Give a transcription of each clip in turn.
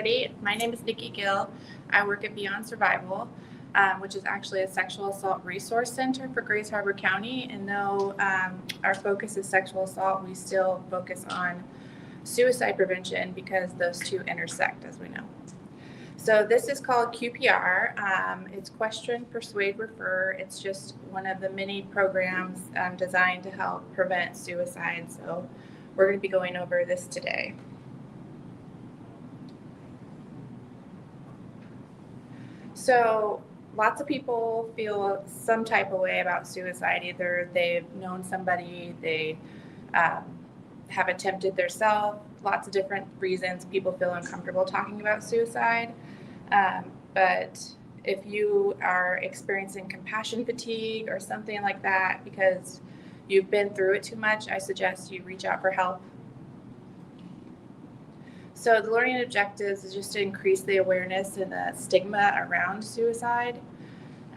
everybody. My name is Nikki Gill. I work at Beyond Survival, which is actually a sexual assault resource center for Grays Harbor County. And though our focus is sexual assault, we still focus on suicide prevention because those two intersect, as we know. So this is called QPR. It's Question, Persuade, Refer. It's just one of the many programs designed to help prevent suicide. So we're going to be going over this today. So lots of people feel some type of way about suicide. Either they've known somebody, they have attempted themselves, lots of different reasons people feel uncomfortable talking about suicide. But if you are experiencing compassion fatigue or something like that because you've been through it too much, I suggest you reach out for help. So the learning objectives is just to increase the awareness and the stigma around suicide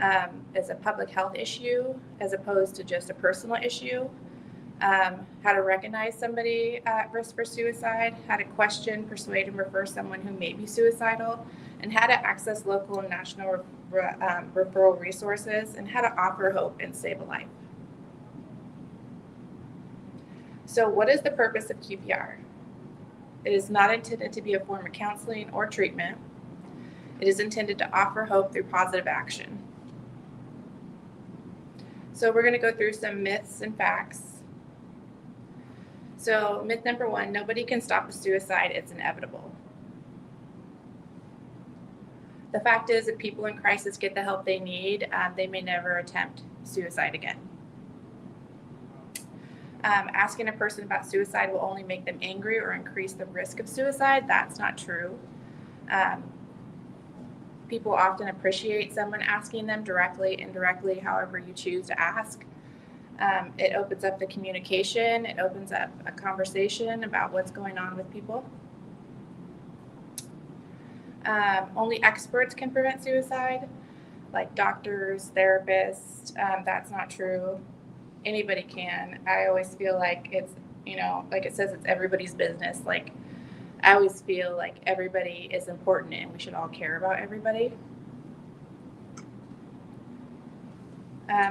as a public health issue as opposed to just a personal issue. How to recognize somebody at risk for suicide, how to question, persuade, and refer someone who may be suicidal, and how to access local and national referral resources, and how to offer hope and save a life. So what is the purpose of QPR? It is not intended to be a form of counseling or treatment. It is intended to offer hope through positive action. So we're going to go through some myths and facts. So myth number 1, nobody can stop a suicide, it's inevitable. The fact is, if people in crisis get the help they need, they may never attempt suicide again. Asking a person about suicide will only make them angry or increase the risk of suicide. That's not true. People often appreciate someone asking them directly, indirectly, however you choose to ask. It opens up the communication. It opens up a conversation about what's going on with people. Only experts can prevent suicide, like doctors, therapists. That's not true. Anybody can. I always feel like it's, like it says, it's everybody's business. Like, I always feel like everybody is important and we should all care about everybody.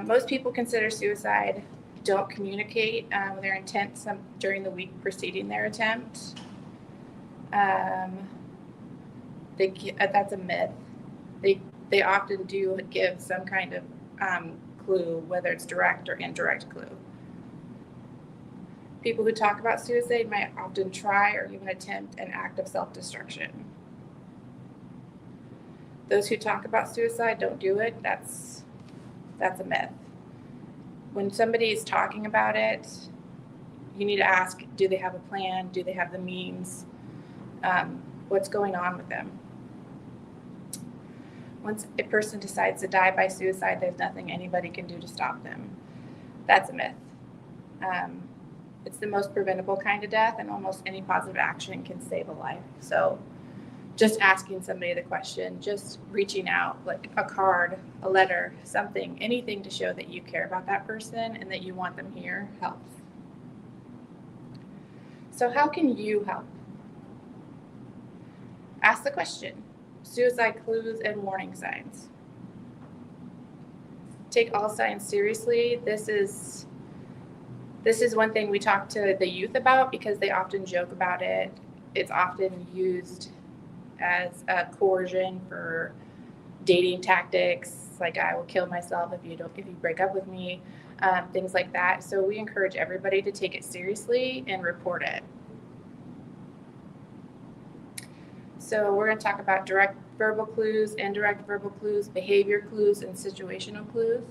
Most people consider suicide don't communicate their intent during the week preceding their attempt. That's a myth. They often do give some kind of clue, whether it's direct or indirect clue. People who talk about suicide might often try or even attempt an act of self-destruction. Those who talk about suicide don't do it. That's a myth. When somebody is talking about it, you need to ask, do they have a plan? Do they have the means? What's going on with them? Once a person decides to die by suicide, there's nothing anybody can do to stop them. That's a myth. It's the most preventable kind of death, and almost any positive action can save a life. So just asking somebody the question, just reaching out, like a card, a letter, something, anything to show that you care about that person and that you want them here helps. So how can you help? Ask the question. Suicide clues and warning signs. Take all signs seriously. This is one thing we talk to the youth about because they often joke about it. It's often used as a coercion for dating tactics, like I will kill myself if you break up with me, things like that. So we encourage everybody to take it seriously and report it. So we're going to talk about direct verbal clues, indirect verbal clues, behavior clues, and situational clues.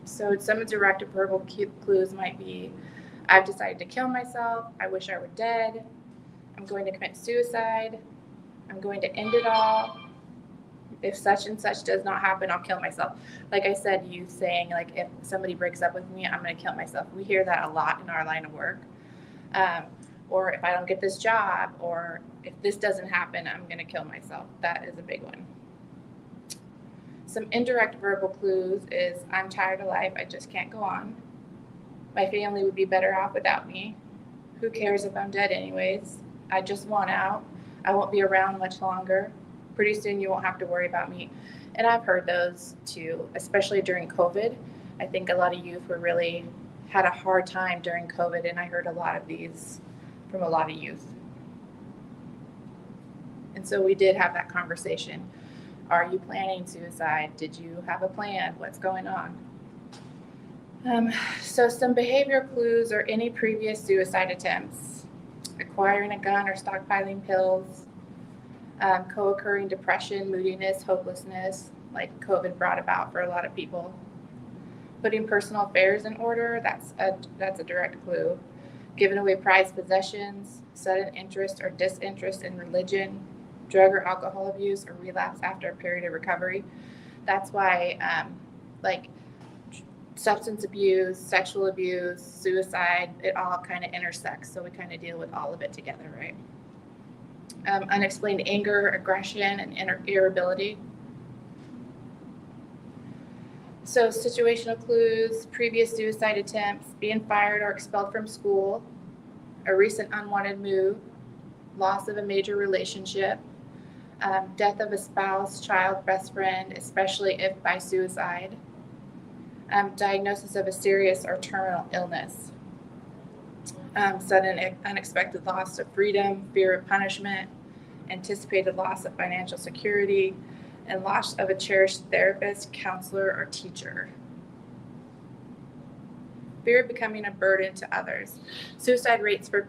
So some direct verbal clues might be, I've decided to kill myself, I wish I were dead, I'm going to commit suicide, I'm going to end it all, if such and such does not happen, I'll kill myself. Like I said, you saying, like, if somebody breaks up with me, I'm going to kill myself. We hear that a lot in our line of work. Or if I don't get this job, or if this doesn't happen, I'm going to kill myself. That is a big one. Some indirect verbal clues is, I'm tired of life, I just can't go on. My family would be better off without me. Who cares if I'm dead anyways? I just want out. I won't be around much longer. Pretty soon you won't have to worry about me. And I've heard those too, especially during COVID. I think a lot of youth had a hard time during COVID, and I heard a lot of these from a lot of youth. And so we did have that conversation. Are you planning suicide? Did you have a plan? What's going on? So some behavior clues are any previous suicide attempts, acquiring a gun or stockpiling pills, co-occurring depression, moodiness, hopelessness, like COVID brought about for a lot of people. Putting personal affairs in order, that's a direct clue. Giving away prized possessions, sudden interest or disinterest in religion, drug or alcohol abuse, or relapse after a period of recovery. That's why like substance abuse, sexual abuse, suicide, it all kind of intersects. So we kind of deal with all of it together, right? Unexplained anger, aggression, and irritability. So situational clues, previous suicide attempts, being fired or expelled from school, a recent unwanted move, loss of a major relationship, death of a spouse, child, best friend, especially if by suicide, diagnosis of a serious or terminal illness, sudden unexpected loss of freedom, fear of punishment, anticipated loss of financial security, and loss of a cherished therapist, counselor, or teacher. Fear of becoming a burden to others. Suicide rates for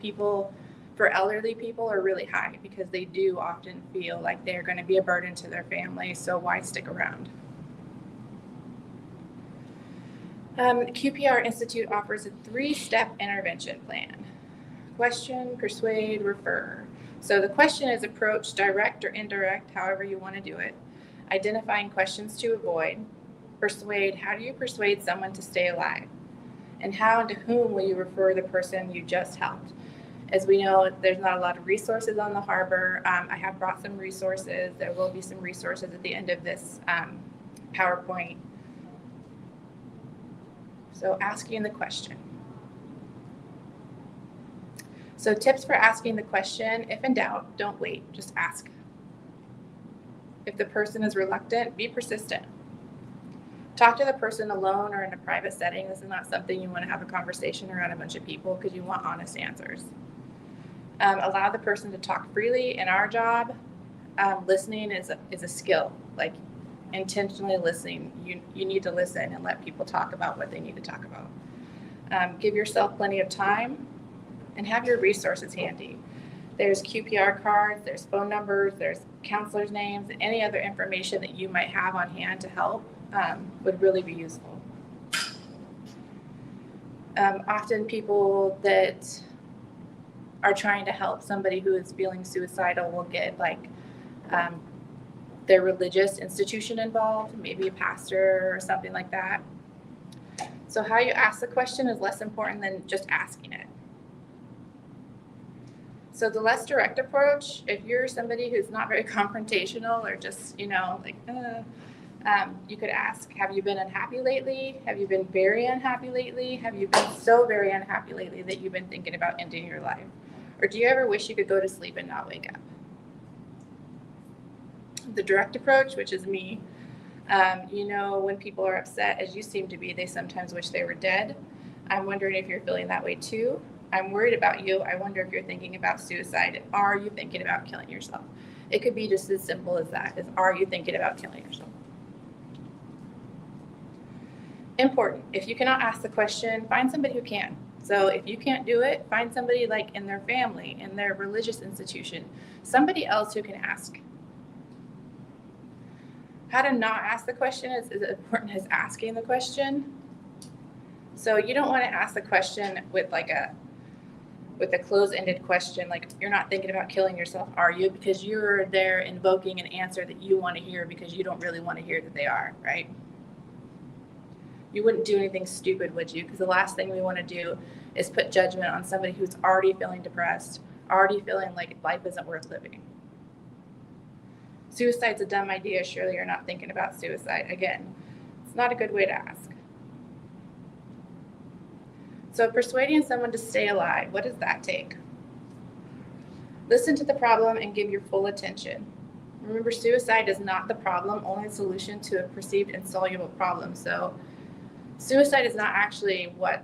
elderly people are really high because they do often feel like they're going to be a burden to their family, so why stick around? QPR Institute offers a 3-step intervention plan. Question, persuade, refer. So the question is approach, direct or indirect, however you want to do it. Identifying questions to avoid. Persuade, how do you persuade someone to stay alive? And how and to whom will you refer the person you just helped? As we know, there's not a lot of resources on the harbor. I have brought some resources. There will be some resources at the end of this PowerPoint. So asking the question. So tips for asking the question: if in doubt, don't wait, just ask. If the person is reluctant, be persistent. Talk to the person alone or in a private setting. This is not something you want to have a conversation around a bunch of people because you want honest answers. Allow the person to talk freely. In our job, listening is a skill. Like intentionally listening, you need to listen and let people talk about what they need to talk about. Give yourself plenty of time and have your resources handy. There's QPR cards, there's phone numbers, there's counselors' names, and any other information that you might have on hand to help would really be useful. Often people that are trying to help somebody who is feeling suicidal will get their religious institution involved, maybe a pastor or something like that. So how you ask the question is less important than just asking it. So the less direct approach, if you're somebody who's not very confrontational or just, you could ask, have you been unhappy lately? Have you been very unhappy lately? Have you been so very unhappy lately that you've been thinking about ending your life? Or do you ever wish you could go to sleep and not wake up? The direct approach, which is me, when people are upset, as you seem to be, they sometimes wish they were dead. I'm wondering if you're feeling that way too. I'm worried about you. I wonder if you're thinking about suicide. Are you thinking about killing yourself? It could be just as simple as that, is are you thinking about killing yourself? Important. If you cannot ask the question, find somebody who can. So if you can't do it, find somebody like in their family, in their religious institution, somebody else who can ask. How to not ask the question is as important as asking the question. So you don't want to ask the question with a closed-ended question, like you're not thinking about killing yourself, are you? Because you're there invoking an answer that you want to hear because you don't really want to hear that they are, right? You wouldn't do anything stupid, would you? Because the last thing we want to do is put judgment on somebody who's already feeling depressed, already feeling like life isn't worth living. Suicide's a dumb idea. Surely you're not thinking about suicide. Again, it's not a good way to ask. So persuading someone to stay alive, what does that take? Listen to the problem and give your full attention. Remember, suicide is not the problem, only a solution to a perceived insoluble problem. So suicide is not actually what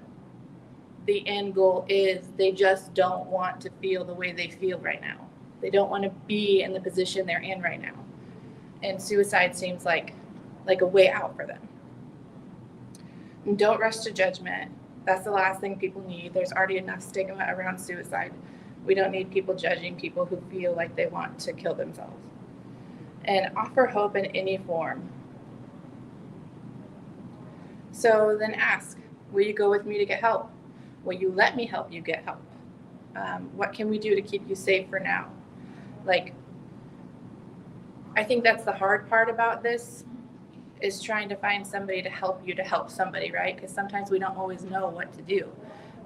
the end goal is. They just don't want to feel the way they feel right now. They don't want to be in the position they're in right now. And suicide seems like a way out for them. And don't rush to judgment. That's the last thing people need. There's already enough stigma around suicide. We don't need people judging people who feel like they want to kill themselves. And offer hope in any form. So then ask, will you go with me to get help? Will you let me help you get help? What can we do to keep you safe for now? Like, I think that's the hard part about this, is trying to find somebody to help you to help somebody, right? Because sometimes we don't always know what to do.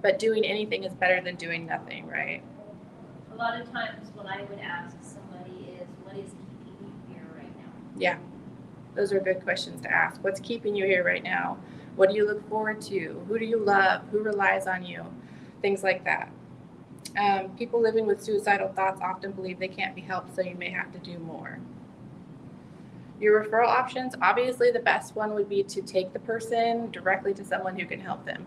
But doing anything is better than doing nothing, right? A lot of times what I would ask somebody is, what is keeping you here right now? Yeah, those are good questions to ask. What's keeping you here right now? What do you look forward to? Who do you love? Who relies on you? Things like that. People living with suicidal thoughts often believe they can't be helped, so you may have to do more. Your referral options, obviously the best one would be to take the person directly to someone who can help them.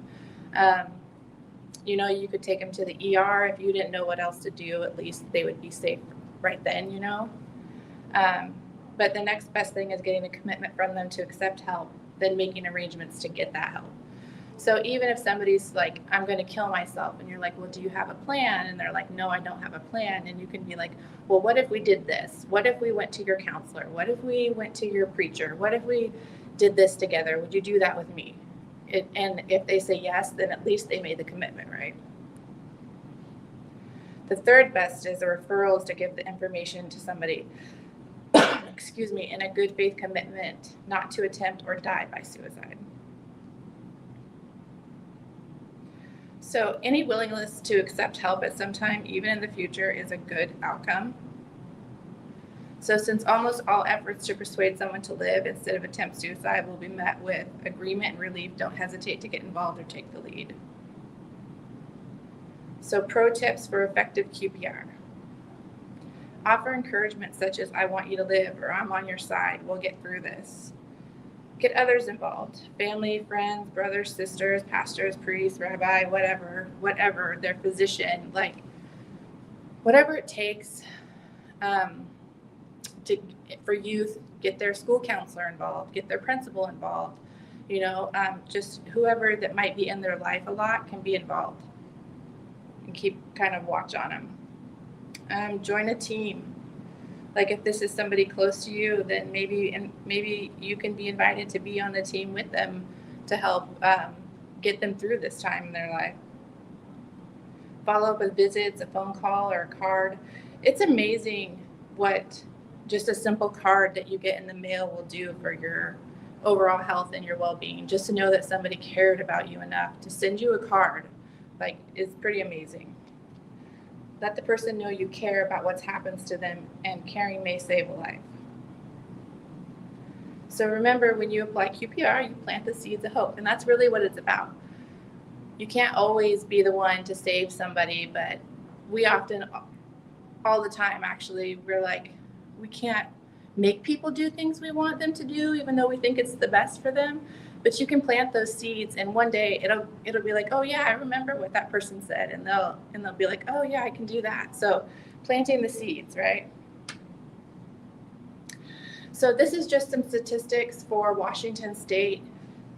You could take them to the ER. If you didn't know what else to do, at least they would be safe right then, But the next best thing is getting a commitment from them to accept help, then making arrangements to get that help. So even if somebody's like, I'm going to kill myself, and you're like, well, do you have a plan? And they're like, no, I don't have a plan. And you can be like, well, what if we did this? What if we went to your counselor? What if we went to your preacher? What if we did this together? Would you do that with me? And if they say yes, then at least they made the commitment, right? The third best is a referral, is to give the information to somebody, in a good faith commitment not to attempt or die by suicide. So any willingness to accept help at some time, even in the future, is a good outcome. So since almost all efforts to persuade someone to live instead of attempt suicide will be met with agreement and relief, don't hesitate to get involved or take the lead. So pro tips for effective QPR. Offer encouragement such as, I want you to live, or I'm on your side, we'll get through this. Get others involved, family, friends, brothers, sisters, pastors, priests, rabbi, whatever, their physician, like whatever it takes for youth, get their school counselor involved, get their principal involved, just whoever that might be in their life a lot can be involved and keep kind of watch on them. Join a team. Like if this is somebody close to you, then maybe you can be invited to be on the team with them to help get them through this time in their life. Follow up with visits, a phone call, or a card. It's amazing what just a simple card that you get in the mail will do for your overall health and your well-being. Just to know that somebody cared about you enough to send you a card, is pretty amazing. Let the person know you care about what happens to them, and caring may save a life. So remember, when you apply QPR, you plant the seeds of hope, and that's really what it's about. You can't always be the one to save somebody, but we often, all the time actually, we're like, we can't make people do things we want them to do, even though we think it's the best for them. But you can plant those seeds, and one day it'll be like, oh yeah, I remember what that person said, and they'll be like, oh yeah, I can do that. So planting the seeds, right? So this is just some statistics for Washington State.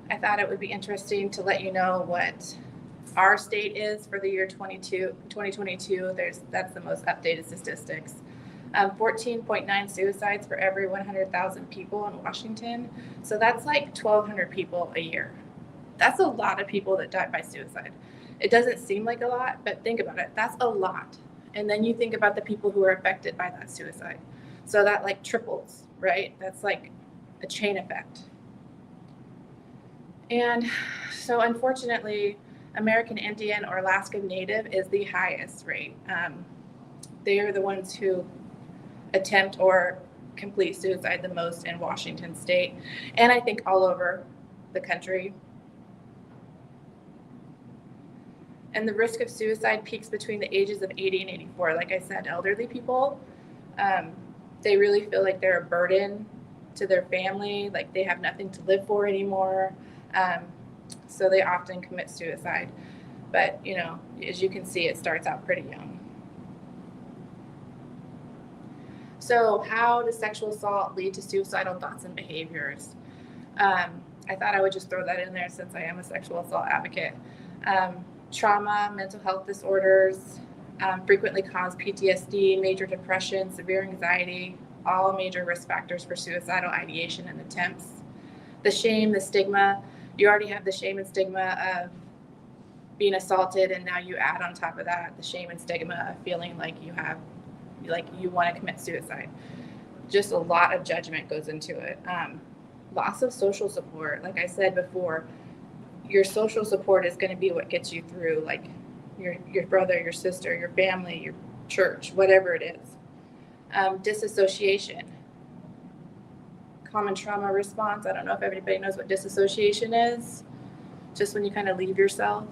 I thought it would be interesting to let you know what our state is for the year 2022. That's the most updated statistics. 14.9 suicides for every 100,000 people in Washington. So that's like 1,200 people a year. That's a lot of people that die by suicide. It doesn't seem like a lot, but think about it. That's a lot. And then you think about the people who are affected by that suicide. So that triples, right? That's like a chain effect. And so unfortunately, American Indian or Alaska Native is the highest rate. They are the ones who attempt or complete suicide the most in Washington State, and I think all over the country. And the risk of suicide peaks between the ages of 80 and 84. Like I said, elderly people, they really feel like they're a burden to their family, like they have nothing to live for anymore. So they often commit suicide. But, you know, as you can see, it starts out pretty young. So how does sexual assault lead to suicidal thoughts and behaviors? I thought I would just throw that in there since I am a sexual assault advocate. Trauma, mental health disorders, frequently cause PTSD, major depression, severe anxiety, all major risk factors for suicidal ideation and attempts. The shame, the stigma, you already have the shame and stigma of being assaulted, and now you add on top of that the shame and stigma of feeling like you want to commit suicide. Just a lot of judgment goes into it. Loss of social support, like I said before, your social support is going to be what gets you through, like your brother, your sister, your family, your church, whatever it is. Disassociation, common trauma response. I don't know if everybody knows what disassociation is. Just when you kind of leave yourself.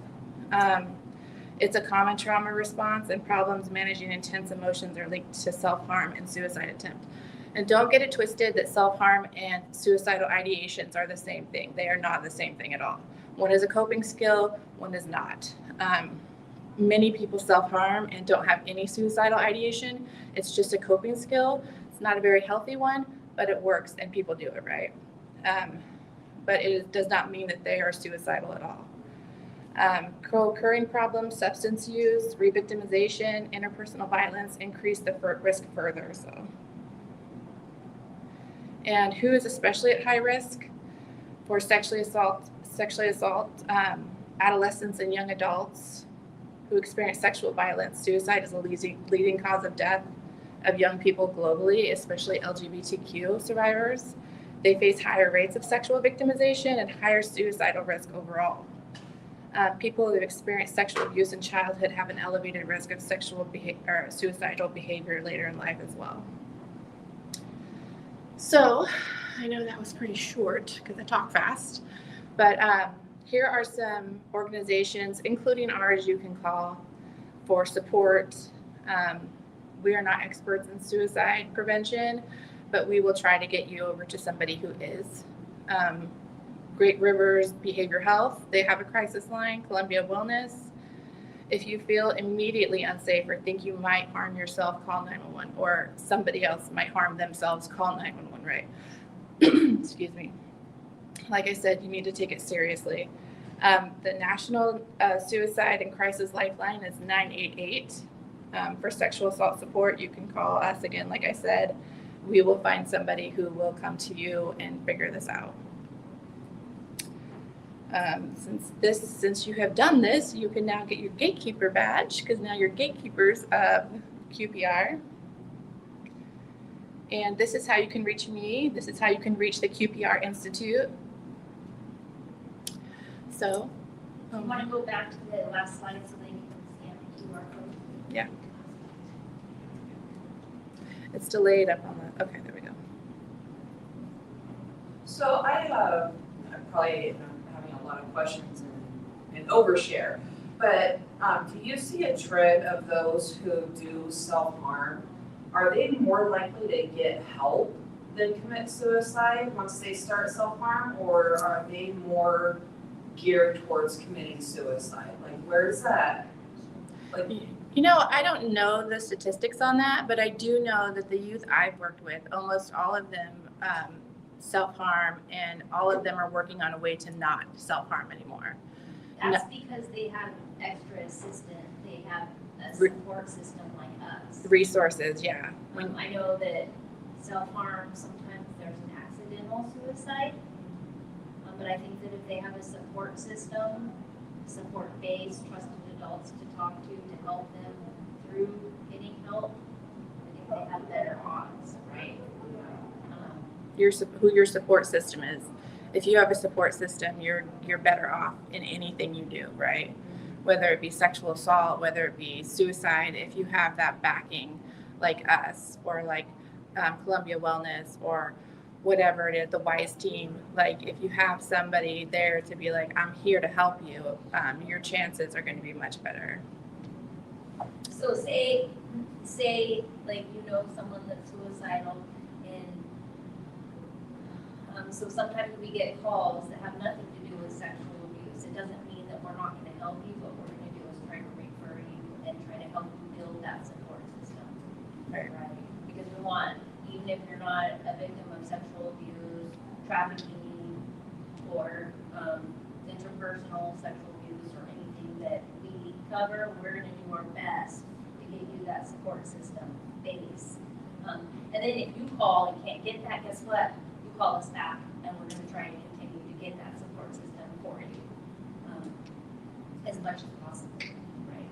It's a common trauma response, and problems managing intense emotions are linked to self-harm and suicide attempt. And don't get it twisted that self-harm and suicidal ideations are the same thing. They are not the same thing at all. One is a coping skill, one is not. Many people self-harm and don't have any suicidal ideation. It's just a coping skill. It's not a very healthy one, but it works and people do it, right? But it does not mean that they are suicidal at all. Co-occurring problems, substance use, re-victimization, interpersonal violence increase the risk further. So, and who is especially at high risk for sexually assault, adolescents and young adults who experience sexual violence. Suicide is a leading cause of death of young people globally, especially LGBTQ survivors. They face higher rates of sexual victimization and higher suicidal risk overall. People who have experienced sexual abuse in childhood have an elevated risk of suicidal behavior later in life as well. So, I know that was pretty short because I talk fast, but here are some organizations, including ours, you can call for support. We are not experts in suicide prevention, but we will try to get you over to somebody who is. Great Rivers Behavioral Health, they have a crisis line. Columbia Wellness. If you feel immediately unsafe or think you might harm yourself, call 911, or somebody else might harm themselves, call 911, right? Excuse me. Like I said, you need to take it seriously. The National Suicide and Crisis Lifeline is 988. For sexual assault support, you can call us again. Like I said, we will find somebody who will come to you and figure this out. Since you have done this, you can now get your gatekeeper badge, because now you're gatekeepers of QPR. And this is how you can reach me. This is how you can reach the QPR Institute. So, You want to go back to the last slide so they can scan the QR code? Yeah. It's delayed up on the, okay, there we go. So I'm probably having a lot of questions and overshare, but do you see a trend of those who do self-harm? Are they more likely to get help than commit suicide once they start self-harm, or are they more geared towards committing suicide? Like, where's that? Like, You know, I don't know the statistics on that, but I do know that the youth I've worked with, almost all of them self-harm, and all of them are working on a way to not self-harm anymore. That's because they have extra assistant, they have a support system like us. Resources, yeah. I know that self-harm, sometimes there's an accidental suicide, but I think that if they have a support system, support-based, trusted adults to talk to help them through getting help, I think they have better odds, right? Who your support system is. If you have a support system, you're better off in anything you do, right? Whether it be sexual assault, whether it be suicide, if you have that backing, like us, or like Columbia Wellness, or whatever it is, the WISE team, like if you have somebody there to be like, I'm here to help you, your chances are going to be much better. So say like someone that's suicidal and so sometimes we get calls that have nothing to do with sexual abuse. It doesn't mean that we're not gonna help you, what we're gonna do is try to refer you and try to help you build that support system. Right. Because we want, even if you're not a victim of sexual abuse, trafficking, or interpersonal sexual abuse or anything that we cover, we're gonna do our best to get you that support system base. And then if you call and can't get that, guess what? You call us back and we're gonna try and continue to get that support system for you as much as possible, right?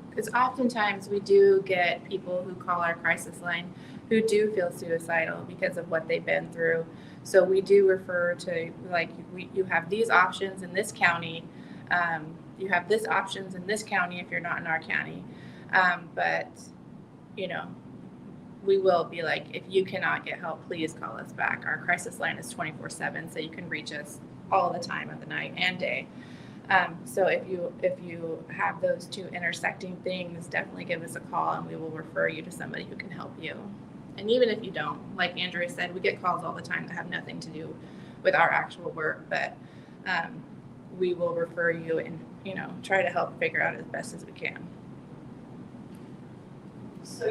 Because oftentimes we do get people who call our crisis line who do feel suicidal because of what they've been through. So we do refer to, like, you have these options in this county. You have this options in this county if you're not in our county. But, we will be like, if you cannot get help, please call us back. Our crisis line is 24/7, so you can reach us all the time of the night and day. So if you have those two intersecting things, definitely give us a call and we will refer you to somebody who can help you. And even if you don't, like Andrea said, we get calls all the time that have nothing to do with our actual work, but we will refer you and try to help figure out as best as we can. So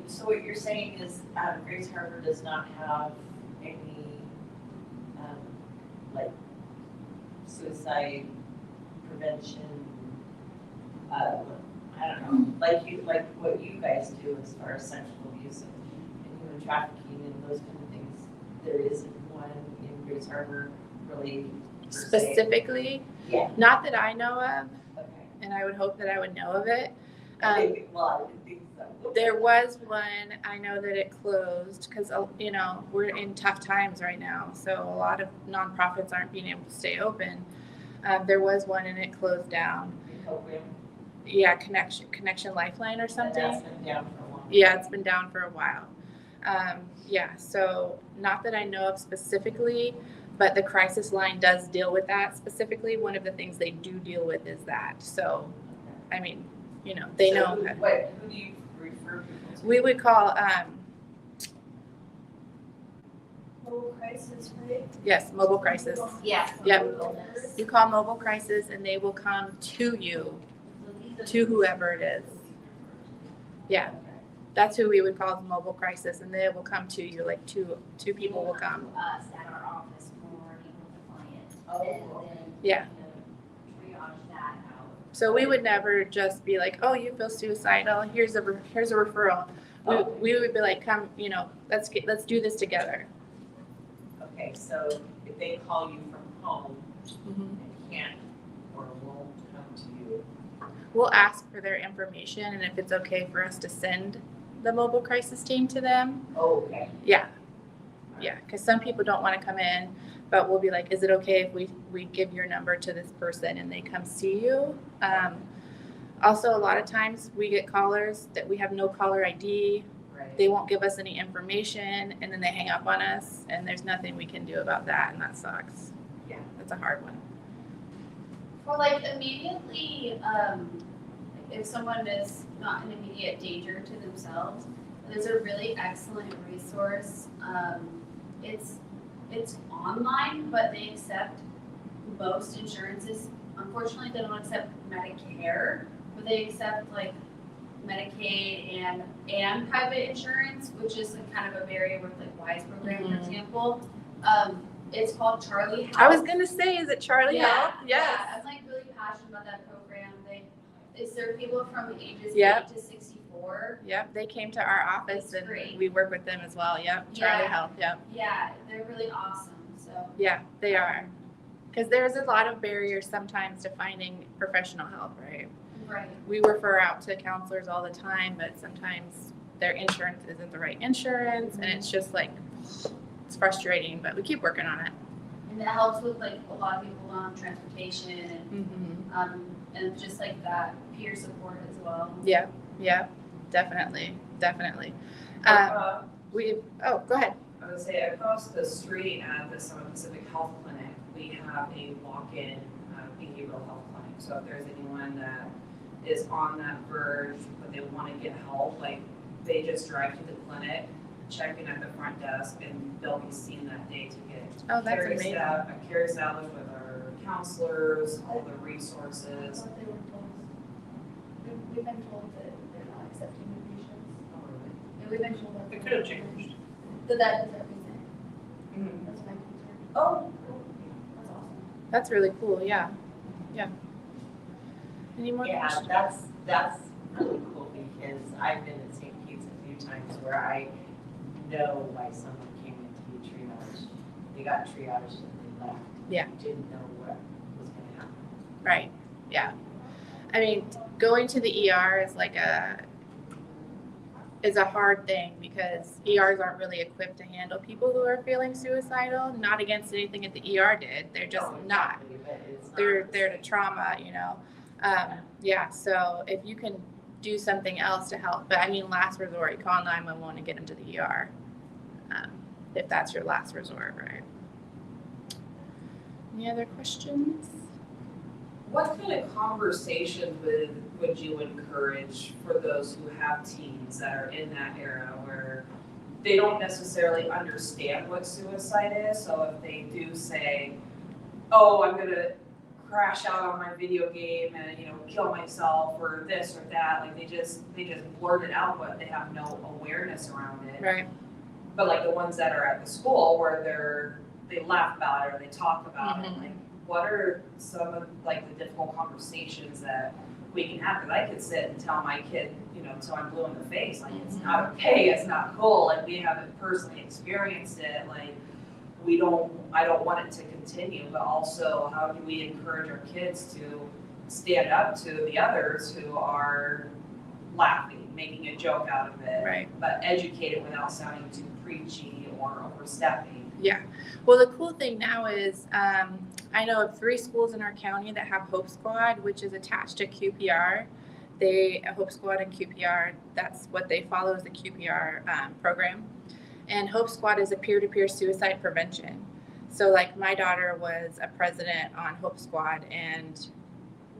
so what you're saying is Grace Harbor does not have any like suicide prevention, I don't know, like what you guys do as far as sexual abuse and human trafficking and those kind of things. There isn't one in Grace Harbor really per se? Specifically, Yeah, not that I know of, okay. and I would hope that I would know of it. Well, I didn't think so. There was one, I know that it closed because, we're in tough times right now. So a lot of nonprofits aren't being able to stay open. There was one and it closed down. Yeah, Connection Lifeline or something. And that's been down for a while. Yeah, it's been down for a while. So not that I know of specifically, but the crisis line does deal with that specifically. One of the things they do deal with is that. So, I mean, they So know. Who do you refer people to? We would call, Mobile crisis, right? yes, mobile crisis. Yeah. Yep. You call mobile crisis and they will come to you, to whoever it is. Yeah, that's who we would call the mobile crisis, and they will come to you, like two people will come. Us at our office morning with the client. Oh, And okay. then, Yeah. triage that out. So we would never just be like, oh, you feel suicidal, here's a referral. We would be like, come, let's do this together. Okay, so if they call you from home and can't or won't come to you, We'll ask for their information and if it's okay for us to send the mobile crisis team to them. oh, okay. Yeah, because some people don't want to come in, but we'll be like, is it okay if we give your number to this person and they come see you? Also, a lot of times we get callers that we have no caller ID. Right. They won't give us any information and then they hang up on us and there's nothing we can do about that and that sucks. Yeah. That's a hard one. Or immediately, if someone is not in immediate danger to themselves, there's a really excellent resource. It's online, but they accept most insurances. Unfortunately, they don't accept Medicare, but they accept Medicaid and private insurance, which is kind of a barrier with WISE program, for example. It's called Charlie Health. I was gonna say, is it Charlie Health? Yes. I'm really passionate about that program. They serve people from ages Yep. 8 to 64. Yep, they came to our office That's and great. we work with them as well. Yep, Charlie Yeah. Health. Yep. Yeah, they're really awesome. So Yeah, they are. Because there's a lot of barriers sometimes to finding professional help, right? right. We refer out to counselors all the time, but sometimes their insurance isn't the right insurance, and it's just it's frustrating, but we keep working on it. And it helps with a lot of people on transportation and just that peer support as well. Yeah, definitely. Go Go ahead. gonna say, across the street at the Summit Pacific Health Clinic, we have a walk-in behavioral health clinic. So if there's anyone that is on that verge, but they wanna get help, like, they just drive to the clinic, check in at the front desk, and they'll be seen that day to get Oh, that's care amazing. care established with our counselors, all the resources. What they were told. We've been told that they're not accepting new patients. And we've been told that. It could have changed. That is everything. Mhm. That's my concern. Oh, That's awesome. That's really cool, yeah. Any more Yeah, questions? that's really cool because I've been at St. Pete's a few times where I know why someone came in to be triaged. They got triaged and they left. Yeah. Didn't know what was gonna happen. Right, yeah. I mean, going to the ER is a hard thing because ERs aren't really equipped to handle people who are feeling suicidal. Not against anything that the ER did, they're just Oh, not. exactly, but it's not They're the there to same. trauma, you know. Yeah, so if you can do something else to help, but I mean, last resort, you call 911 and get them to the ER. If that's your last resort, right? Any other questions? what kind of conversations would you encourage for those who have teens that are in that era where they don't necessarily understand what suicide is? So if they do say, oh, I'm gonna crash out on my video game and, kill myself or this or that, like they just blurt it out, but they have no awareness around it. Right. But like the ones that are at the school where they laugh about it or they talk about it, Mhm. like what are some of like the difficult conversations that we can have? Because I could sit and tell my kid, till I'm blue in the face, like it's not okay, it's not cool, like we haven't personally experienced it, like I don't want it to continue, but also how do we encourage our kids to stand up to the others who are laughing, making a joke out of it, Right. but educate it without sounding too preachy or overstepping. Yeah. Well, the cool thing now is I know of 3 schools in our county that have Hope Squad, which is attached to QPR. Hope Squad and QPR, that's what they follow is the QPR program. And Hope Squad is a peer-to-peer suicide prevention. So like my daughter was a president on Hope Squad and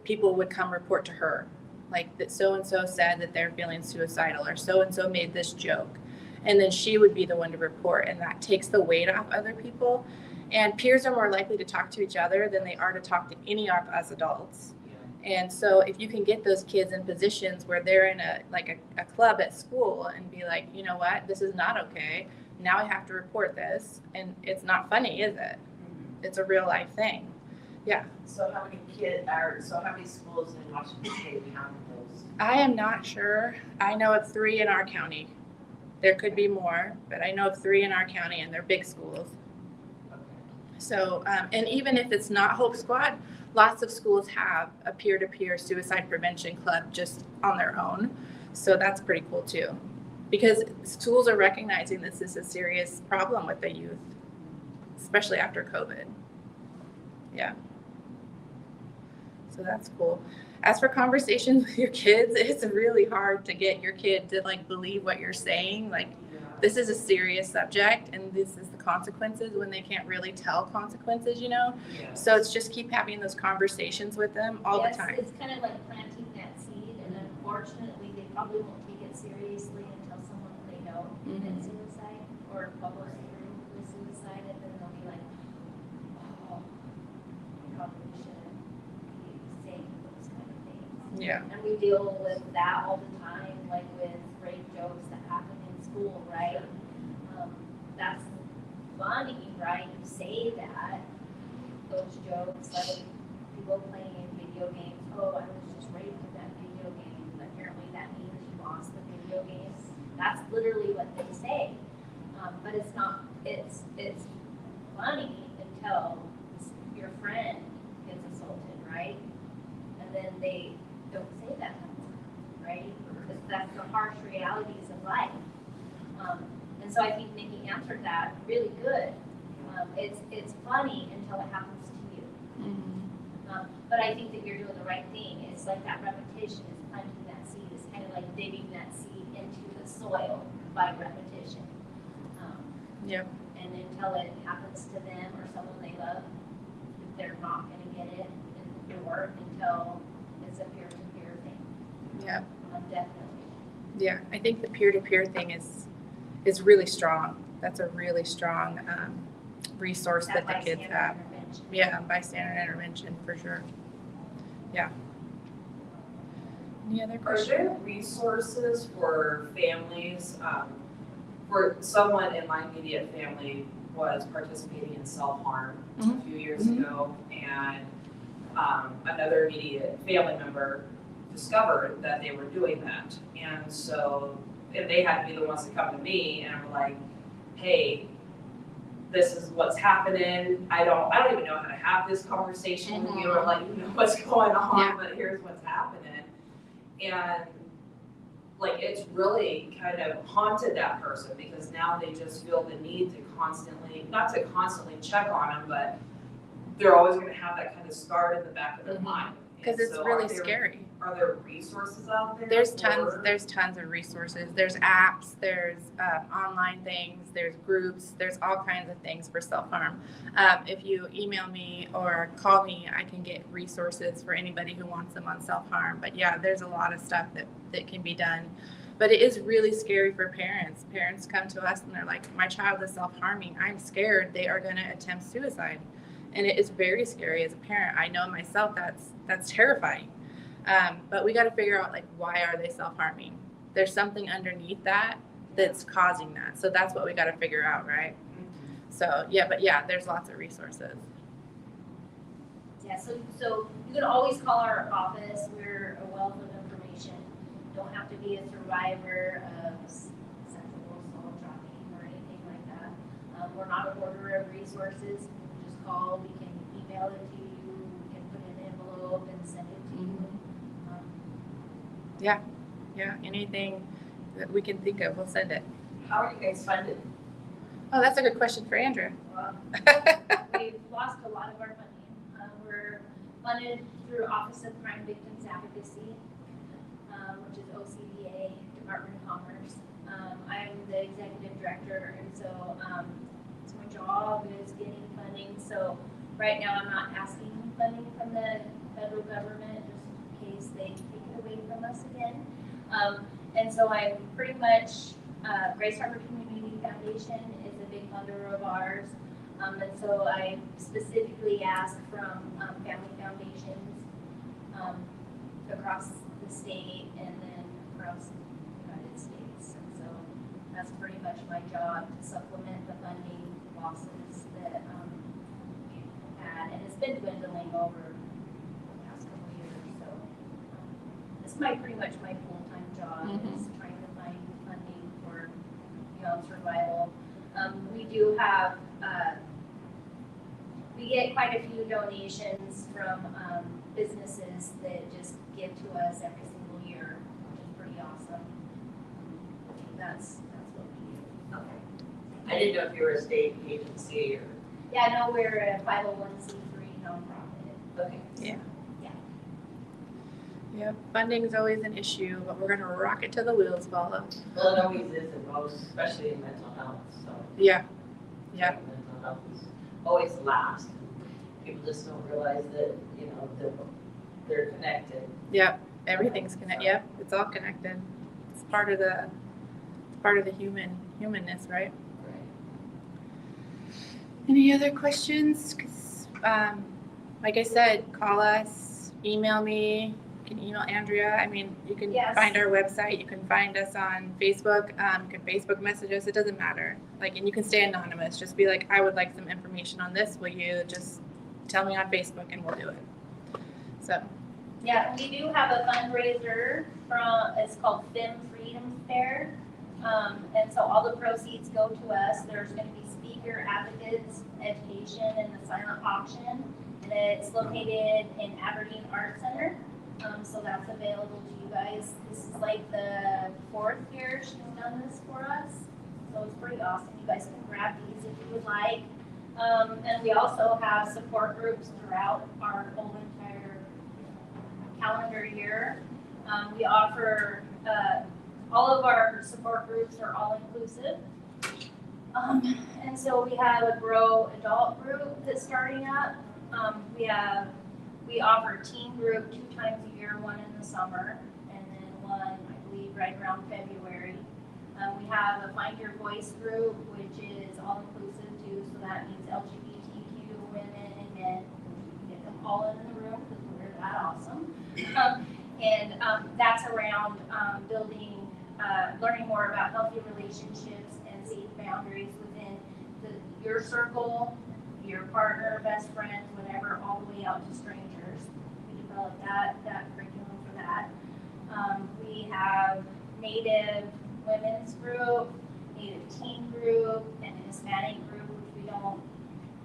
people would come report to her. Like that so-and-so said that they're feeling suicidal or so-and-so made this joke. And then she would be the one to report, and that takes the weight off other people. And peers are more likely to talk to each other than they are to talk to any of us adults. And so if you can get those kids in positions where they're in a club at school and be like, you know what, this is not okay. Now I have to report this, and it's not funny, is it? It's a real life thing. Yeah. So how many schools in Washington State have those? I am not sure. I know of 3 in our county. There could be more, but I know of 3 in our county, and they're big schools. Okay. So, and even if it's not Hope Squad, lots of schools have a peer-to-peer suicide prevention club just on their own. So that's pretty cool too. Because schools are recognizing this is a serious problem with the youth, especially after COVID. Yeah. So that's cool. As for conversations with your kids, it's really hard to get your kid to believe what you're saying. This is a serious subject and this is the consequences when they can't really tell consequences, Yeah. So it's just keep having those conversations with them all the time. It's kind of like planting that seed, and unfortunately, they probably won't take it seriously until someone they know commits suicide or follows through with suicide, and then they'll be like, oh, you probably shouldn't be saying those kind of things. Yeah. And we deal with that all the time, like with rape jokes that happen in school, right? That's funny, right? You say that, those jokes, like people playing video games, oh, I was just raped in that video game, and apparently that means you lost the video game. That's literally what they say. But it's not, it's funny until your friend gets assaulted, right? And then they don't say that anymore, right? Because that's the harsh realities of life. And so I think Nikki answered that really good. It's funny until it happens to you. But I think that you're doing the right thing. It's like that repetition is planting that seed. It's kind of like digging that seed into the soil by repetition. Yep. And until it happens to them or someone they love, they're not gonna get it in the door until it's a peer-to-peer thing. Yeah. Definitely. Yeah, I think the peer-to-peer thing is really strong. That's a really strong resource that the kids bystander have. intervention. Yeah, bystander intervention for sure. Yeah. Any other Are questions? there resources for families, for someone in my immediate family was participating in self-harm a few years ago, and another immediate family member discovered that they were doing that. And so, and they had to be the ones to come to me and were like, hey, this is what's happening. I don't even know how to have this conversation with you or let you know what's going on, Yeah. but here's what's happening. And like, it's really kind of haunted that person because now they just feel the need to constantly, not to constantly check on them, but they're always gonna have that kind of scarred in the back of their mind. Because And it's so really scary. Are there resources out there? There's for- tons of resources. There's apps, there's online things, there's groups, there's all kinds of things for self-harm. If you email me or call me, I can get resources for anybody who wants them on self-harm. But yeah, there's a lot of stuff that can be done. But it is really scary for parents. Parents come to us and they're like, my child is self-harming. I'm scared they are going to attempt suicide. And it is very scary as a parent. I know myself that's terrifying. But we got to figure out, like, why are they self-harming? There's something underneath that that's causing that. So that's what we got to figure out, right? So yeah, there's lots of resources. Yeah, so you can always call our office. We're a wealth of information. Don't have to be a survivor of sexual assault, trafficking, or anything like that. We're not a hoarder of resources. Just call. We can email it to you. We can put it in an envelope and send it to you. Yeah, anything that we can think of, we'll send it. How are you guys funded? Oh, that's a good question for Andrea. Well, we've lost a lot of our funding. We're funded through Office of Crime Victims Advocacy, which is OCDA, Department of Commerce. I'm the executive director, and so it's my job is getting funding. So right now I'm not asking funding from the federal government just in case they take it away from us again. And so I'm pretty much, Grace Harbor Community Foundation is a big funder of ours. And so I specifically ask from family foundations across the state and then across the United States. And so that's pretty much my job, to supplement the funding losses that we've had. And it's been dwindling over the past couple of years. So it's pretty much my full-time job is trying to find funding for beyond survival. We do have, we get quite a few donations from businesses that just give to us every single year, which is pretty awesome. That's what we do. Okay. I didn't know if you were a state agency or. Yeah, no, we're a 501c3 nonprofit. Okay. Yep, funding is always an issue, but we're gonna rock it till the wheels fall off. Well, it always is in most, especially in mental health, so. Yeah. Mental health is always last. People just don't realize that, you know, that they're connected. Yep, everything's connected. Yep, it's all connected. It's part of the humanness, right? Right. Any other questions? 'Cause, like I said, call us, email me. You can email Andrea. I mean, you can Yes. find our website. You can find us on Facebook. You can Facebook message us. It doesn't matter. Like, and you can stay anonymous. Just be like, I would like some information on this. Will you just tell me on Facebook and we'll do it. So, Yeah, we do have a fundraiser it's called Fem Freedom Fair. And so all the proceeds go to us. There's gonna be speaker advocates, education, and the silent auction. And it's located in Aberdeen Art Center. So that's available to you guys. This is like the 4th year she's done this for us. So it's pretty awesome. You guys can grab these if you would like. And we also have support groups throughout our whole entire calendar year. We offer, all of our support groups are all inclusive. And so we have a Grow adult group that's starting up. We offer teen group 2 times a year, one in the summer, and then one, I believe, right around February. We have a Find Your Voice group, which is all inclusive too, so that means LGBTQ women and men. You can get them all in the room because we're that awesome. That's around building, learning more about healthy relationships and safe boundaries within your circle, your partner, best friends, whatever, all the way out to strangers. We developed that curriculum for that. We have Native women's group, Native teen group, and a Hispanic group, which we don't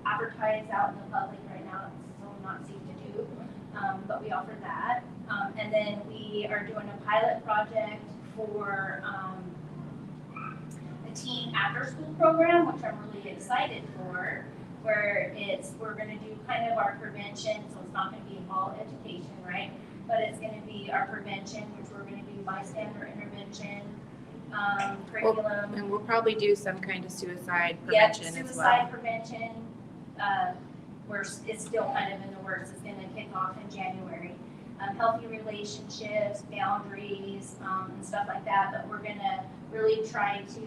advertise out in the public right now, it's so not safe to do, but we offer that. And then we are doing a pilot project for a teen after-school program, which I'm really excited for, where we're gonna do kind of our prevention, so it's not gonna be all education, right? But it's gonna be our prevention, which we're gonna do bystander intervention, curriculum. And we'll probably do some kind of suicide Yeah, prevention as well. suicide prevention, it's still kind of in the works, it's gonna kick off in January. Healthy relationships, boundaries, and stuff like that, but we're gonna really try to,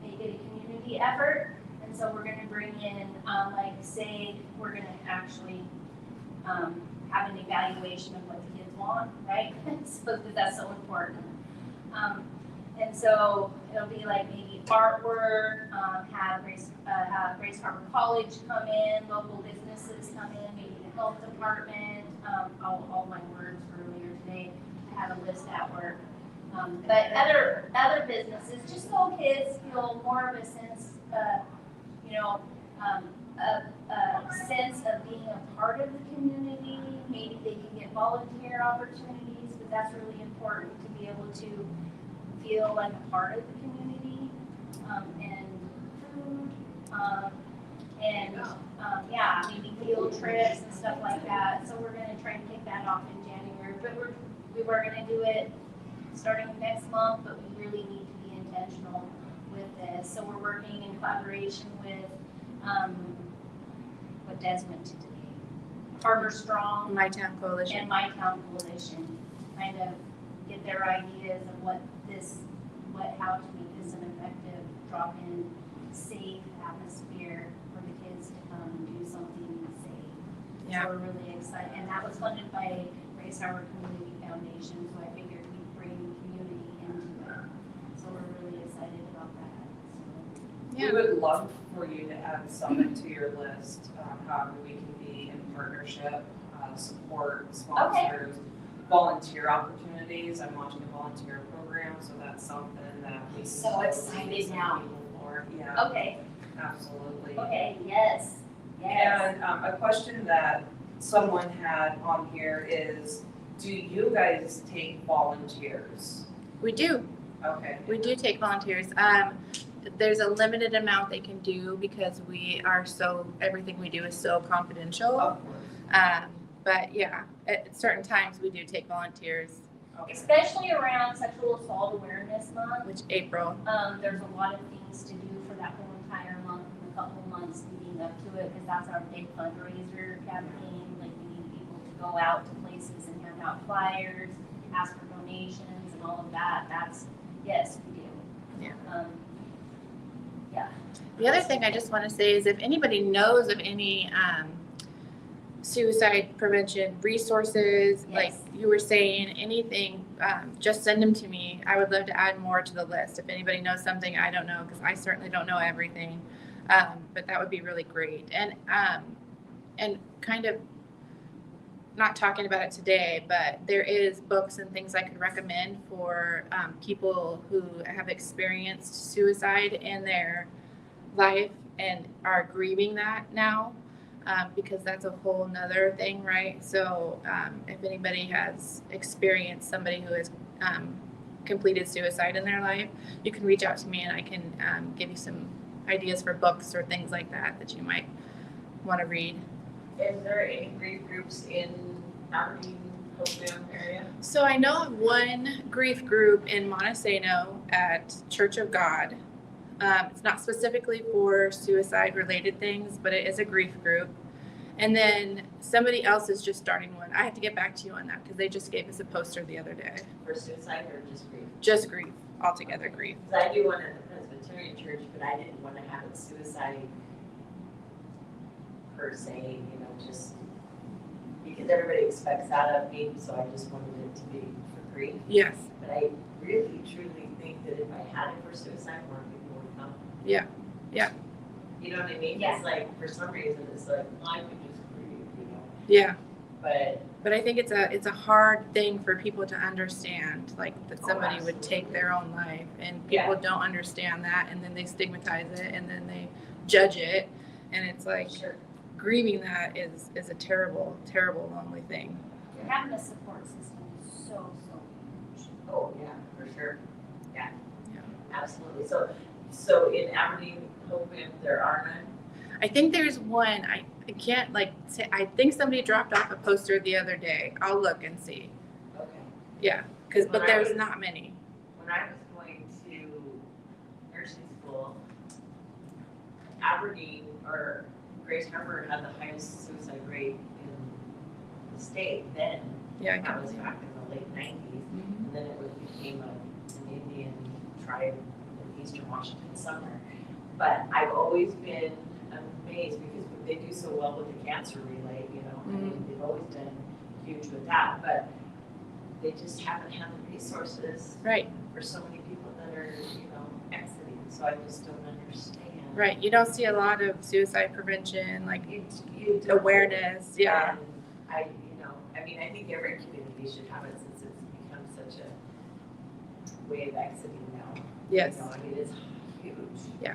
make it a community effort. And so we're gonna bring in, like, say, we're gonna actually, have an evaluation of what the kids want, right? So that's so important. And so it'll be like maybe artwork, have Grace Harbor College come in, local businesses come in, maybe the health department, all my words earlier today, I have a list at work. But other businesses, just so kids feel more of a sense, a sense of being a part of the community. Maybe they can get volunteer opportunities, but that's really important to be able to feel like a part of the community, and food, maybe field trips and stuff like that. So we're gonna try and kick that off in January, but we were gonna do it starting next month, but we really need to be intentional with this. So we're working in collaboration with, what Desmond today, Harbor Strong My Town Coalition. and My Town Coalition, kind of get their ideas of how to make this an effective drop-in, safe atmosphere for the kids to come and do something safe. Yeah. So we're really excited, and that was funded by Grace Harbor Community Foundation, so I figured we'd bring community into it. So we're really excited about that, so. Yeah. We would love for you to add Summit to your list, however we can be in partnership, support sponsors, volunteer opportunities. I'm launching a volunteer program, so that's something that we. So excited now. For. Yeah, Okay, absolutely. okay, yes, yes. And a question that someone had on here is, do you guys take volunteers? We do. Okay. We do take volunteers. There's a limited amount they can do because everything we do is so confidential. Of course. But yeah, at certain times we do take volunteers, Okay. Especially around Sexual Assault Awareness Month. which April. There's a lot of things to do for that whole entire month and a couple months leading up to it, because that's our big fundraiser campaign. Like, we need people to go out to places and hand out flyers, ask for donations and all of that. Yes, we do. Yeah. Yeah. The other thing I just want to say is if anybody knows of any suicide prevention resources, like Yes. you were saying, anything, just send them to me. I would love to add more to the list. If anybody knows something I don't know, because I certainly don't know everything, but that would be really great. And kind of not talking about it today, but there is books and things I could recommend for people who have experienced suicide in their life and are grieving that now, because that's a whole nother thing, right? So if anybody has experienced somebody who has completed suicide in their life, you can reach out to me and I can give you some ideas for books or things like that you might want to read. Is there any grief groups in Aberdeen, Hopedale area? So I know of one grief group in Montesano at Church of God. It's not specifically for suicide related things, but it is a grief group. And then somebody else is just starting one. I have to get back to you on that because they just gave us a poster the other day. For suicide or just grief? Just grief, altogether grief. Because I do one at the Presbyterian Church, but I didn't want to have it suicide per se, just because everybody expects that of me, so I just wanted it to be for grief. Yes. But I really, truly think that if I had it for suicide, more people would come. Yeah. Yeah. You know what I mean? Yeah. It's like, for some reason, it's like, I could just grieve, Yeah. But I think it's a hard thing for people to understand, like that somebody would take their own life, and people don't understand that, and then they stigmatize it, and then they judge it, and it's like sure. grieving that is a terrible, terrible, lonely thing. Having a support system is so huge. Oh, yeah, for sure. Yeah. Yeah. Absolutely. So in Aberdeen, Hope, there are none? I think there's one. I can't say. I think somebody dropped off a poster the other day. I'll look and see. Okay. Yeah, but there's not many. When I was going to nursing school, Aberdeen or Grace Harbor had the highest suicide rate in the state then. Yeah, I That can was see. back in the late 90s. Mhm. And then it became an Indian tribe in eastern Washington somewhere. But I've always been amazed because they do so well with the cancer relay, I mean, they've always been huge with that, but they just haven't had the resources Right, for so many people that are, exiting, so I just don't understand. right. You don't see a lot of suicide prevention, like You don't. awareness. Yeah, And I think every community should have it since it's become such a way of exiting now. yes. I mean, it's huge. Yeah.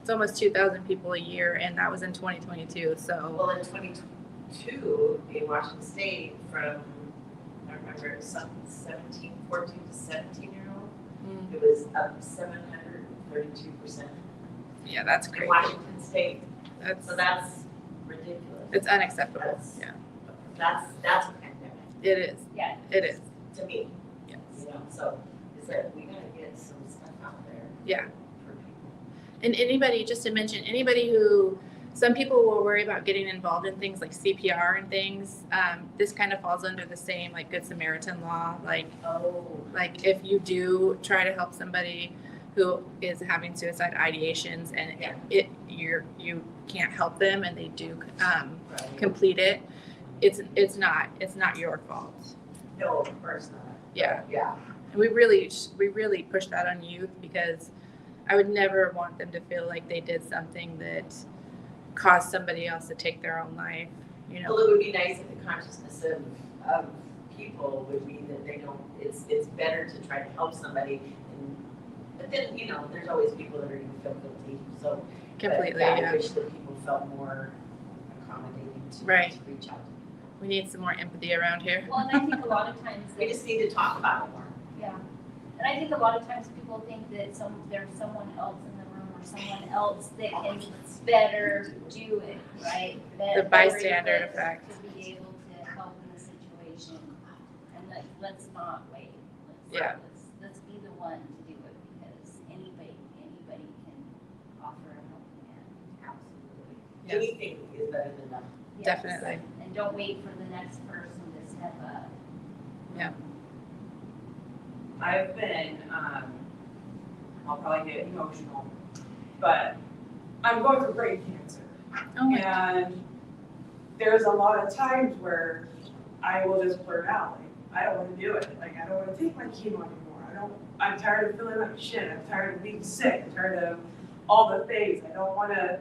It's almost 2,000 people a year, and that was in 2022. So Well, in 2022, in Washington State, from, I remember, some 14 to 17-year-old, it was up 732% yeah, that's in crazy. Washington State. That's So that's ridiculous. it's unacceptable. That's- Yeah, That's a pandemic it is. Yeah. It is. to me, Yes. So is that we gotta get some stuff out there Yeah. for people. And anybody, just to mention, anybody who, some people will worry about getting involved in things like CPR and things. This kind of falls under the same like Good Samaritan law. Like if you do try to help somebody who is having suicide ideations and you can't help them and they do Right. complete it, it's not your fault. No, of course not. Yeah. Yeah. And we really push that on youth because I would never want them to feel like they did something that caused somebody else to take their own life, Well, it would be nice if the consciousness of people would be that they don't, it's better to try to help somebody. But then, there's always people that are going to feel guilty, so. but completely, I yeah. wish that people felt more accommodating to Right. to reach out. We need some more empathy around here. Well, and I think a lot of times We that, just need to talk about it more. yeah. And I think a lot of times people think that there's someone else in the room or someone else that can better do it, right? The bystander effect. To be able to help in the situation. And let's not wait. Yeah. Let's be the one to do it because anybody can offer a helping hand. Absolutely. Yes. Anything is better than nothing. Yes. Definitely. And don't wait for the next person to step up. I've been, I'll probably get emotional, but I'm going through brain cancer. Oh my, And there's a lot of times where I will just blurt out, like, I don't want to do it. Like, I don't want to take my chemo anymore. I'm tired of feeling like shit. I'm tired of being sick. I'm tired of all the things. I don't want to,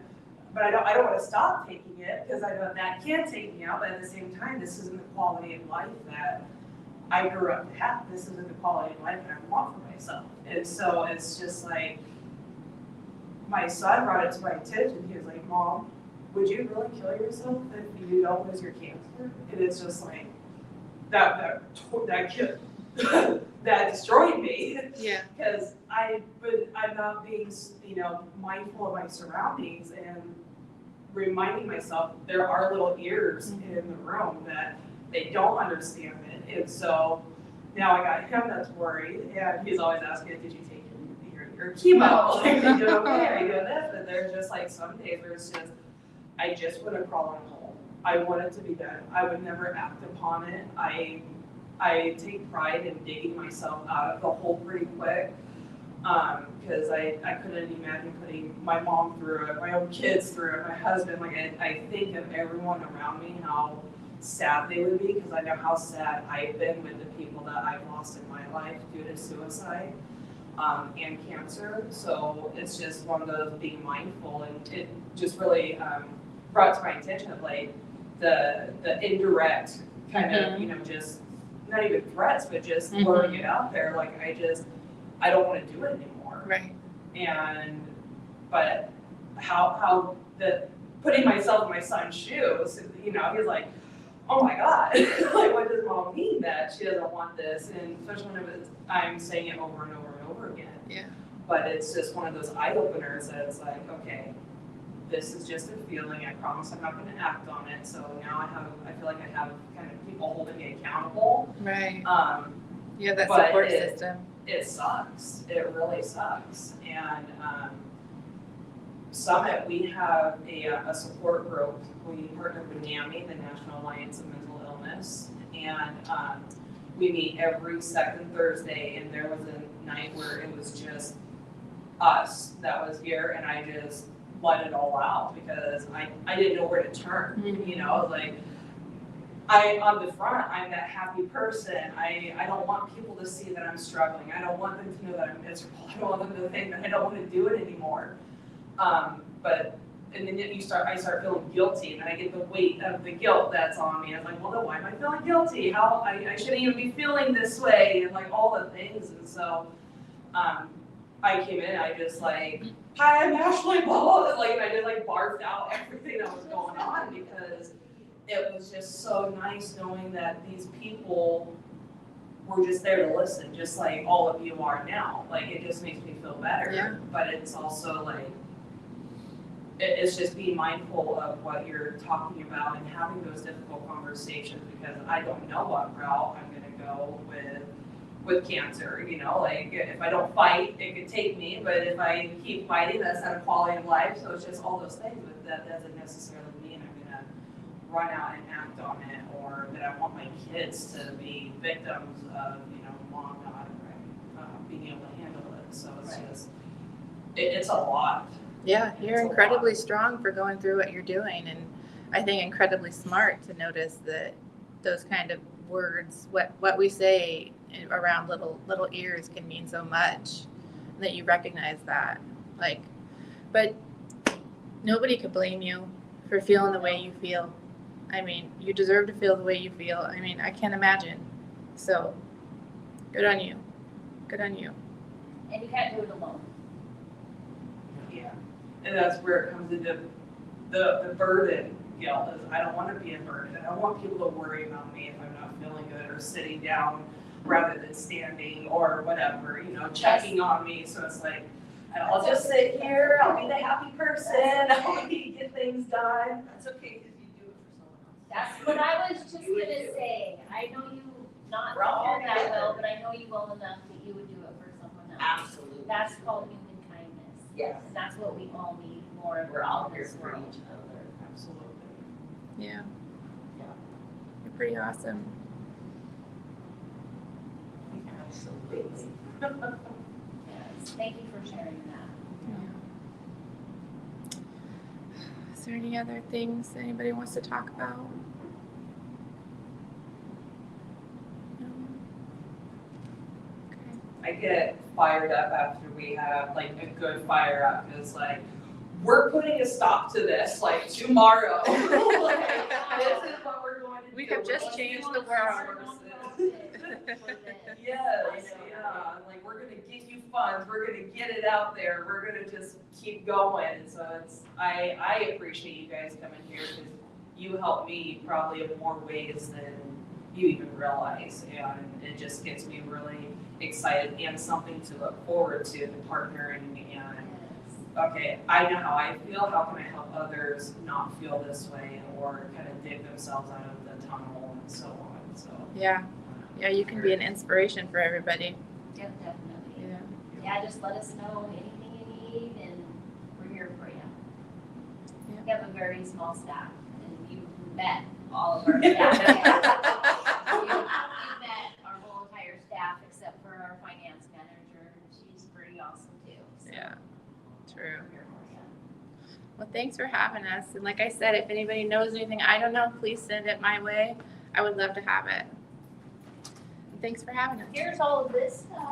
but I don't want to stop taking it because I know that can take me out. But at the same time, this isn't the quality of life that I grew up to have. This isn't the quality of life that I want for myself. And so it's just like, my son brought it to my attention. He was like, Mom, would you really kill yourself if you don't lose your cancer? And it's just like, that kid, that destroyed me. yeah, Because I'm not being, mindful of my surroundings and reminding myself there are little ears in the room that they don't understand it. And so now I got him that's worried, and he's always asking, did you take your or chemo, like, are you doing okay, are you doing this? But there's just like some days where it's just, I just want to crawl in a hole. I want it to be done. I would never act upon it. I take pride in digging myself out of the hole pretty quick. Because I couldn't imagine putting my mom through it, my own kids through it, my husband, like I think of everyone around me, how sad they would be, because I know how sad I've been with the people that I've lost in my life due to suicide and cancer. So it's just one of those being mindful, and it just really brought to my attention of like the indirect kind of, you know, just not even threats, but just throwing it out there. Like I don't want to do it anymore. Right. But how the putting myself in my son's shoes, you know, he's like, oh my God, like what does mom mean that she doesn't want this? And especially when I'm saying it over and over and over again. Yeah. But it's just one of those eye openers that it's like, okay, this is just a feeling. I promise I'm not going to act on it. So now I feel like I have kind of people holding me accountable. Right. Yeah, that but support system. It sucks. It really sucks. And Summit, we have a support group. We partnered with NAMI, the National Alliance of Mental Illness, and we meet every second Thursday. And there was a night where it was just us that was here, and I just let it all out because I didn't know where to turn. You know, I was like, on the front, I'm that happy person. I don't want people to see that I'm struggling. I don't want them to know that I'm miserable. I don't want them to think that I don't want to do it anymore. And then I start feeling guilty, and then I get the weight of the guilt that's on me. I'm like, well, then why am I feeling guilty? How I shouldn't even be feeling this way, and like all the things. And so, I came in, I just like, hi, I'm Ashley, blah, blah, blah. Like, and I just like barfed out everything that was going on because it was just so nice knowing that these people were just there to listen, just like all of you are now. Like, it just makes me feel better. Yeah. But it's also like, it's just being mindful of what you're talking about and having those difficult conversations, because I don't know what route I'm gonna go with cancer, you know, like if I don't fight, it could take me, but if I keep fighting, that's not a quality of life. So it's just all those things, but that doesn't necessarily mean I'm gonna run out and act on it, or that I want my kids to be victims of, you know, mom not being able to handle it. So it's just, it's a lot. Yeah, you're It's a incredibly strong for going through what you're doing, and I think incredibly smart to notice that those kind of words, what we say around little ears can mean so much, and that you recognize that. Like, but nobody could blame you for feeling the way you feel. I mean, you deserve to feel the way you feel. I mean, I can't imagine. So, good on you. Good on you. And you can't do it alone. Yeah, and that's where it comes into the burden guilt. Is I don't want to be a burden. I don't want people to worry about me if I'm not feeling good, or sitting down rather than standing, or whatever, you know, checking on me. So it's like, I'll just sit here, I'll be the happy person, I'll get things done. That's okay if you do it for someone else. That's what I was just gonna say. I know you not all that well, but I know you well enough that you would do it for someone else. Absolutely. That's called human kindness. Yes. And that's what we all need more of. We're all in here this for world. each other. Absolutely. Yeah. Yeah. You're pretty awesome. Absolutely. Yes. Thank you for sharing that. Is there any other things anybody wants to talk about? No? Okay. I get fired up after we have like a good fire up, because like, we're putting a stop to this like tomorrow. Like, this is what we're going to do. We have just We're changed gonna the do world. Yes, yeah, like we're gonna get you funds, we're gonna get it out there, we're gonna just keep going. And so I appreciate you guys coming here, because you help me probably in more ways than you even realize. And it just gets me really excited and something to look forward to, partnering. And okay, I know how I feel, how can I help others not feel this way, or kind of dig themselves out of the tunnel and so on, so. Yeah. Yeah, you can be an inspiration for everybody. Yeah, definitely. Yeah. yeah, just let us know anything you need and we're here for you. Yeah. We have a very small staff and you've met all of our staff. You met our whole entire staff except for our finance manager. She's pretty awesome too. So Yeah, true. we're here for you. Well, thanks for having us. And like I said, if anybody knows anything I don't know, please send it my way. I would love to have it. And thanks for having us. Here's all of this stuff.